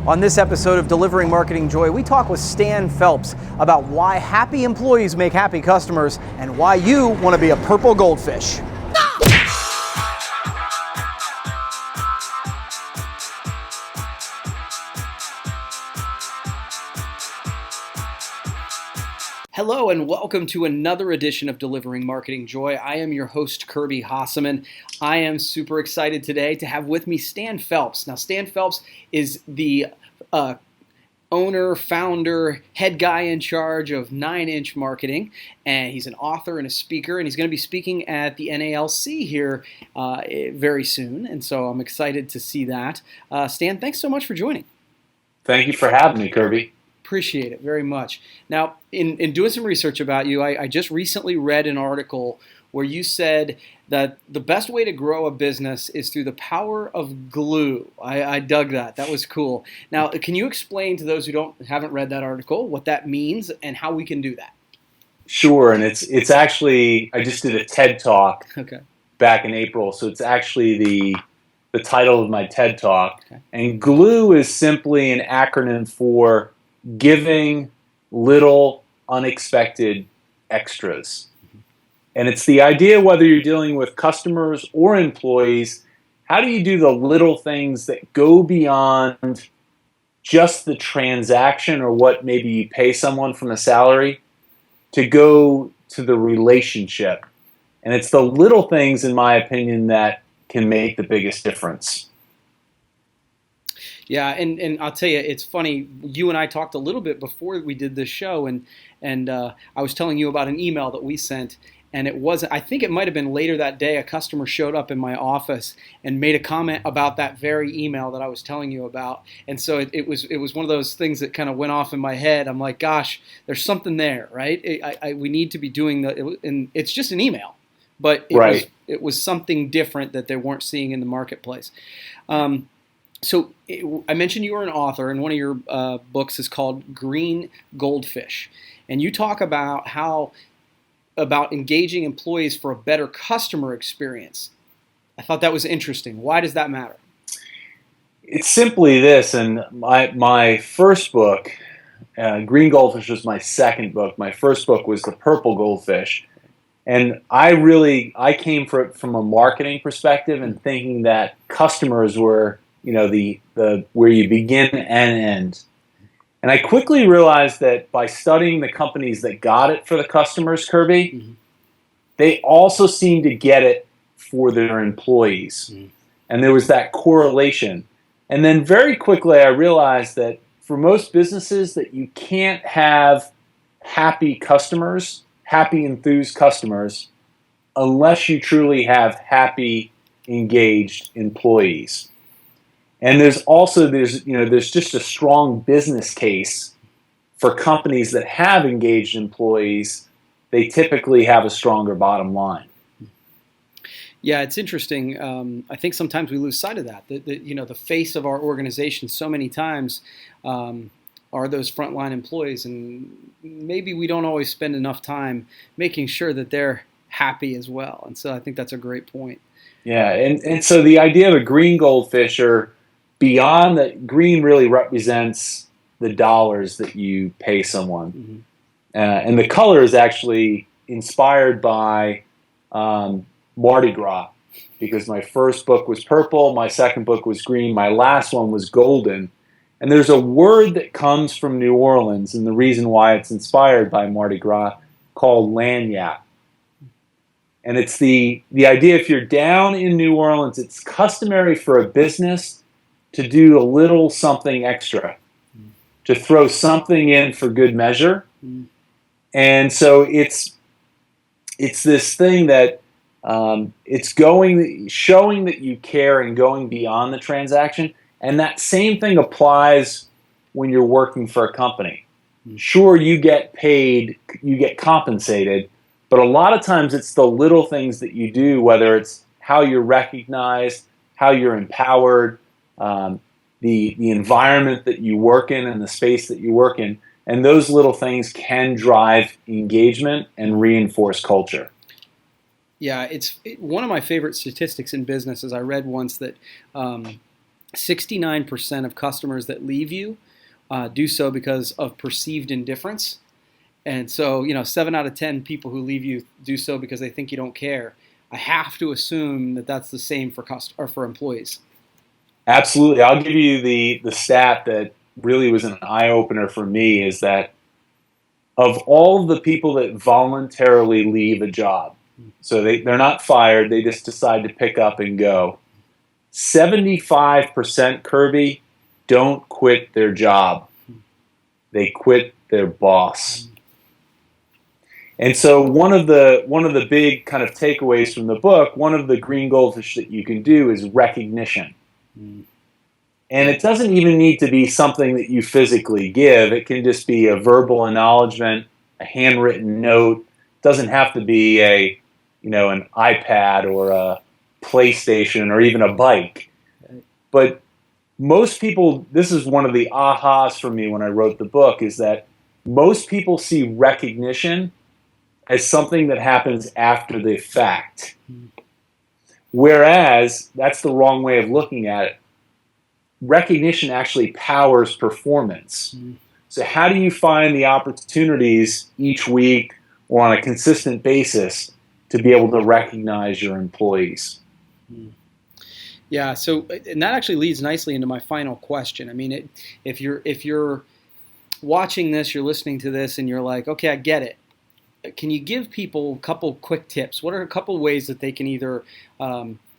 On this episode of Delivering Marketing Joy, we talk with Stan Phelps about why happy employees make happy customers and why you want to be a purple goldfish. Hello and welcome to another edition of Delivering Marketing Joy. I am your host, Kirby Hasseman. I am super excited today to have with me Stan Phelps. Now, Stan Phelps is the owner, founder, head guy in charge of 9-Inch Marketing, and he's an author and a speaker, and he's going to be speaking at the NALC here very soon, and so I'm excited to see that. Stan, thanks so much for joining. Thank you for having me, Kirby. Appreciate it very much. Now, in doing some research about you, I just recently read an article where you said that the best way to grow a business is through the power of glue. I dug that. That was cool. Now, can you explain to those who haven't read that article what that means and how we can do that? Sure, and it's actually, I just did a TED Talk back in April, so it's actually the title of my TED Talk. Okay. And glue is simply an acronym for giving little unexpected extras. And it's the idea, whether you're dealing with customers or employees, how do you do the little things that go beyond just the transaction or what maybe you pay someone from a salary to go to the relationship? And it's the little things, in my opinion, that can make the biggest difference. Yeah, and I'll tell you, it's funny. You and I talked a little bit before we did this show, and I was telling you about an email that we sent, and it wasn't. I think it might have been later that day. A customer showed up in my office and made a comment about that very email that I was telling you about, and so it was one of those things that kind of went off in my head. I'm like, gosh, there's something there, right? We need to be doing and it's just an email, but it was something different that they weren't seeing in the marketplace. So I mentioned you were an author, and one of your books is called Green Goldfish, and you talk about about engaging employees for a better customer experience. I thought that was interesting. Why does that matter? It's simply this, and my first book, Green Goldfish, was my second book. My first book was The Purple Goldfish, and I came from a marketing perspective and thinking that customers were the where you begin and end. And I quickly realized that by studying the companies that got it for the customers, Kirby, they also seemed to get it for their employees. And there was that correlation. And then very quickly I realized that for most businesses that you can't have happy customers, happy enthused customers, unless you truly have happy, engaged employees. And there's just a strong business case for companies that have engaged employees. They typically have a stronger bottom line. Yeah, it's interesting. I think sometimes we lose sight of that. The face of our organization so many times are those frontline employees, and maybe we don't always spend enough time making sure that they're happy as well. And so I think that's a great point. Yeah, and so the idea of a green goldfish, or beyond that, green really represents the dollars that you pay someone. And the color is actually inspired by Mardi Gras, because my first book was purple, my second book was green, my last one was golden. And there's a word that comes from New Orleans, and the reason why it's inspired by Mardi Gras, called lagniappe. And it's the idea, if you're down in New Orleans, it's customary for a business to do a little something extra, to throw something in for good measure. And so it's this thing that it's showing that you care and going beyond the transaction. And that same thing applies when you're working for a company. Sure, you get paid, you get compensated, but a lot of times it's the little things that you do, whether it's how you're recognized, how you're empowered, the environment that you work in and the space that you work in. And those little things can drive engagement and reinforce culture. Yeah, one of my favorite statistics in business is I read once that 69% of customers that leave you do so because of perceived indifference. And so, 7 out of 10 people who leave you do so because they think you don't care. I have to assume that that's the same or for employees. Absolutely. I'll give you the stat that really was an eye-opener for me is that of all of the people that voluntarily leave a job, so they're not fired, they just decide to pick up and go, 75%, Kirby, don't quit their job. They quit their boss. And so one of the big kind of takeaways from the book, one of the green goldfish that you can do is recognition. And it doesn't even need to be something that you physically give. It can just be a verbal acknowledgement, a handwritten note. It doesn't have to be an iPad or a PlayStation or even a bike. But most people, this is one of the ahas for me when I wrote the book, is that most people see recognition as something that happens after the fact. Whereas that's the wrong way of looking at it. Recognition actually powers performance. So how do you find the opportunities each week or on a consistent basis to be able to recognize your employees? Yeah, so and that actually leads nicely into my final question. I mean, if you're watching this, you're listening to this, and you're like, okay, I get it. Can you give people a couple quick tips? What are a couple ways that they can either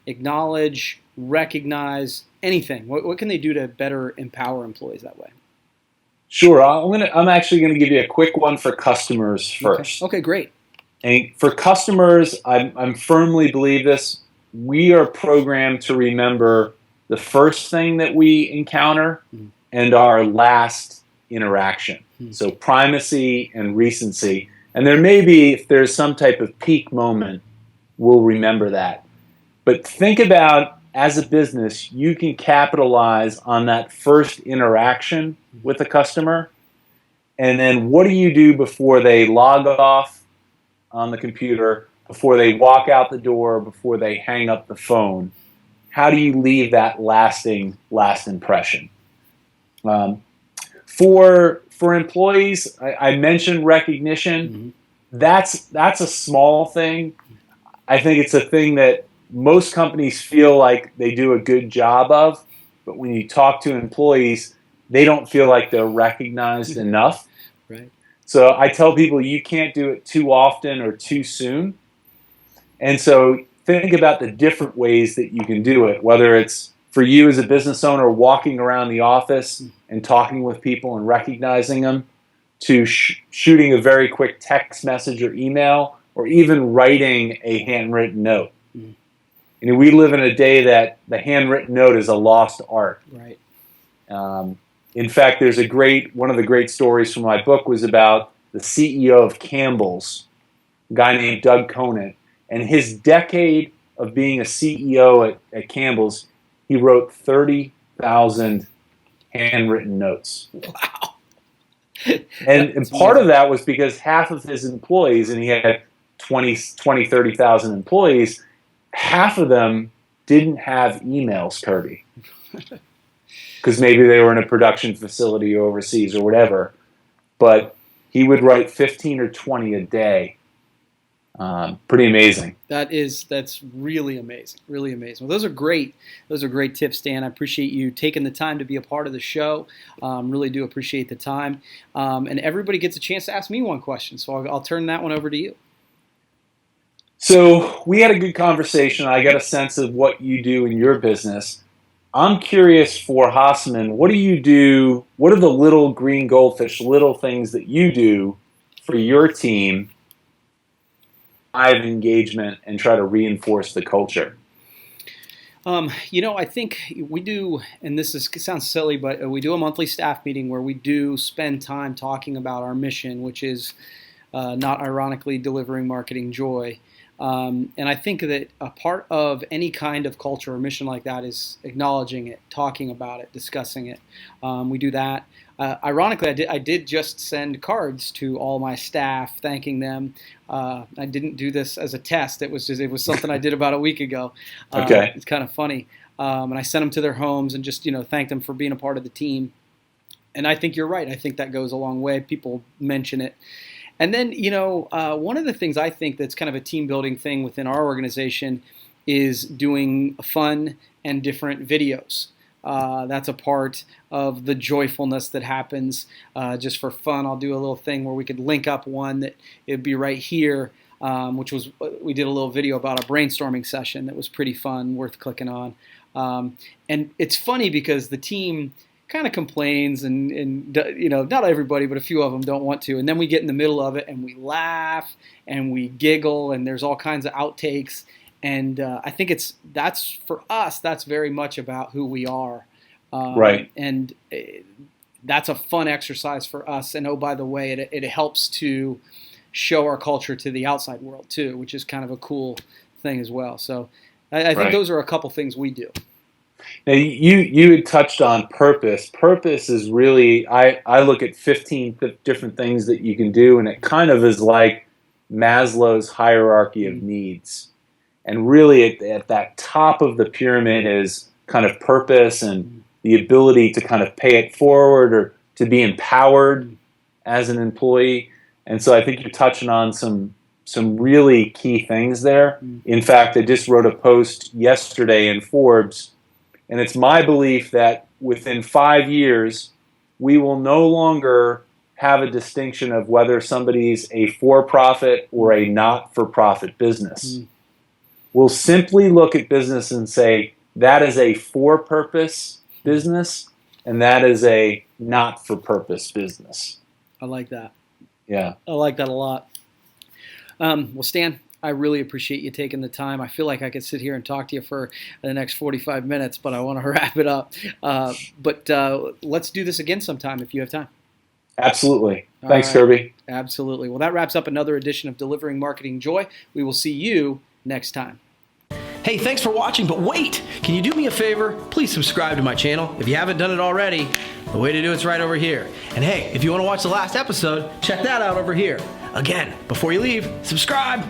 acknowledge, recognize, anything? What can they do to better empower employees that way? Sure. I'm actually going to give you a quick one for customers first. Okay, great. And for customers, I firmly believe this. We are programmed to remember the first thing that we encounter and our last interaction. So primacy and recency. And there may be, if there's some type of peak moment, we'll remember that. But think about, as a business, you can capitalize on that first interaction with a customer. And then what do you do before they log off on the computer, before they walk out the door, before they hang up the phone? How do you leave that last impression? For employees, I mentioned recognition. That's a small thing. I think it's a thing that most companies feel like they do a good job of, but when you talk to employees, they don't feel like they're recognized enough. Right. So I tell people you can't do it too often or too soon. And so think about the different ways that you can do it, whether it's for you as a business owner walking around the office and talking with people and recognizing them, to shooting a very quick text message or email, or even writing a handwritten note. We live in a day that the handwritten note is a lost art. Right. In fact, there's one of the great stories from my book was about the CEO of Campbell's, a guy named Doug Conant, and his decade of being a CEO at Campbell's, he wrote 30,000 handwritten notes. Wow. And part of that was because half of his employees, and he had 30,000 employees, half of them didn't have emails, Kirby. Because maybe they were in a production facility overseas or whatever. But he would write 15 or 20 a day. Pretty amazing. That's really amazing. Really amazing. Well, those are great. Those are great tips, Dan. I appreciate you taking the time to be a part of the show. Really do appreciate the time. And everybody gets a chance to ask me one question, so I'll turn that one over to you. So we had a good conversation. I got a sense of what you do in your business. I'm curious for Hasseman, what do you do? What are the little green goldfish, little things that you do for your team? Drive engagement and try to reinforce the culture. I think we do, and sounds silly, but we do a monthly staff meeting where we do spend time talking about our mission, which is not ironically delivering marketing joy. And I think that a part of any kind of culture or mission like that is acknowledging it, talking about it, discussing it. We do that. Ironically, I did just send cards to all my staff, thanking them. I didn't do this as a test. It was something I did about a week ago. Okay. It's kind of funny. and I sent them to their homes and just thanked them for being a part of the team. And I think you're right. I think that goes a long way. People mention it. And then, one of the things I think that's kind of a team building thing within our organization is doing fun and different videos. That's a part of the joyfulness that happens just for fun. I'll do a little thing where we could link up one that it'd be right here, which was, we did a little video about a brainstorming session that was pretty fun, worth clicking on. And it's funny because the team kind of complains and not everybody, but a few of them don't want to. And then we get in the middle of it and we laugh and we giggle and there's all kinds of outtakes. And I think that's for us, that's very much about who we are. Right. And that's a fun exercise for us. And oh, by the way, it helps to show our culture to the outside world too, which is kind of a cool thing as well. So I think those are a couple things we do. Now, you had touched on purpose. Purpose is really, I look at 15 different things that you can do, and it kind of is like Maslow's hierarchy of needs. And really at that top of the pyramid is kind of purpose and the ability to kind of pay it forward or to be empowered as an employee. And so I think you're touching on some really key things there. In fact, I just wrote a post yesterday in Forbes, and it's my belief that within 5 years, we will no longer have a distinction of whether somebody's a for-profit or a not-for-profit business. We'll simply look at business and say, that is a for-purpose business, and that is a not-for-purpose business. I like that. Yeah. I like that a lot. Well, Stan, I really appreciate you taking the time. I feel like I could sit here and talk to you for the next 45 minutes, but I want to wrap it up. But let's do this again sometime if you have time. Absolutely. Thanks, Kirby. Absolutely. Well, that wraps up another edition of Delivering Marketing Joy. We will see you next time. Hey, thanks for watching, but wait! Can you do me a favor? Please subscribe to my channel if you haven't done it already. The way to do it's right over here. And hey, if you want to watch the last episode, check that out over here. Again, before you leave, subscribe!